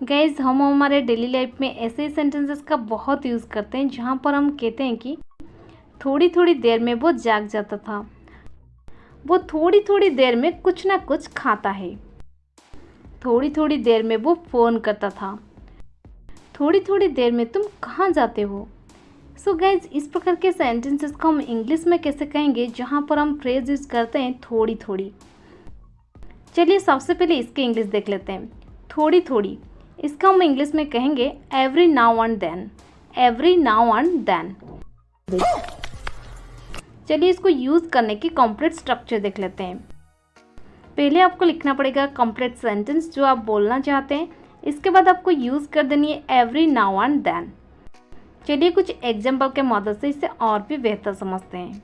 Guys हम हमारे daily life में ऐसे सेंटेंसेस का बहुत यूज़ करते हैं जहाँ पर हम कहते हैं कि थोड़ी थोड़ी देर में वो जाग जाता था, वो थोड़ी थोड़ी देर में कुछ ना कुछ खाता है, थोड़ी थोड़ी देर में वो फ़ोन करता था, थोड़ी थोड़ी देर में तुम कहाँ जाते हो। सो गाइज इस प्रकार के सेंटेंसेस को हम इंग्लिश में कैसे कहेंगे जहाँ पर हम फ्रेज यूज़ करते हैं थोड़ी थोड़ी। चलिए सबसे पहले इसके इंग्लिश देख लेते हैं। थोड़ी थोड़ी इसका हम इंग्लिश में कहेंगे every now and then, every now and then. चलिए इसको यूज़ करने की कंप्लीट स्ट्रक्चर देख लेते हैं। पहले आपको लिखना पड़ेगा कंप्लीट सेंटेंस जो आप बोलना चाहते हैं, इसके बाद आपको यूज़ कर देनी है एवरी नाउ एंड देन। चलिए कुछ एग्जाम्पल के मदद से इसे और भी बेहतर समझते हैं।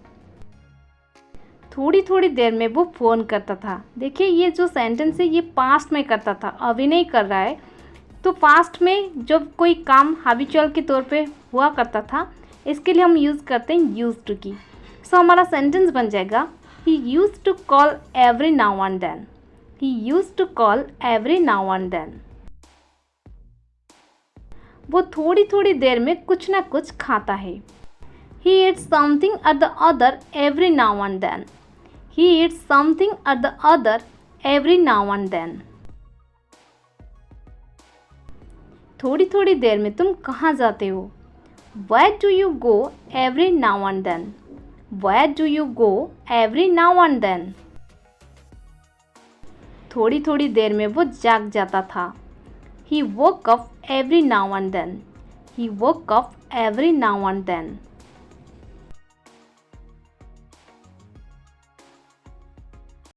थोड़ी थोड़ी देर में वो फ़ोन करता था। देखिए ये जो सेंटेंस है ये पास्ट में करता था, अभी नहीं कर रहा है। तो पास्ट में जब कोई काम हैबिचुअल के तौर पे हुआ करता था, इसके लिए हम यूज़ करते हैं यूज़ टू की। सो हमारा सेंटेंस बन जाएगा he used to call every now and then, he used to call every now and then. वो थोड़ी थोड़ी देर में कुछ ना कुछ खाता है। He eats something at the other every now and then, he eats something at the other every now and then. थोड़ी थोड़ी देर में तुम कहाँ जाते हो। Where do you go every now and then? Where do you go every now and then? थोड़ी थोड़ी देर में वो जाग जाता था। He woke up every now and then. He woke up every now and then.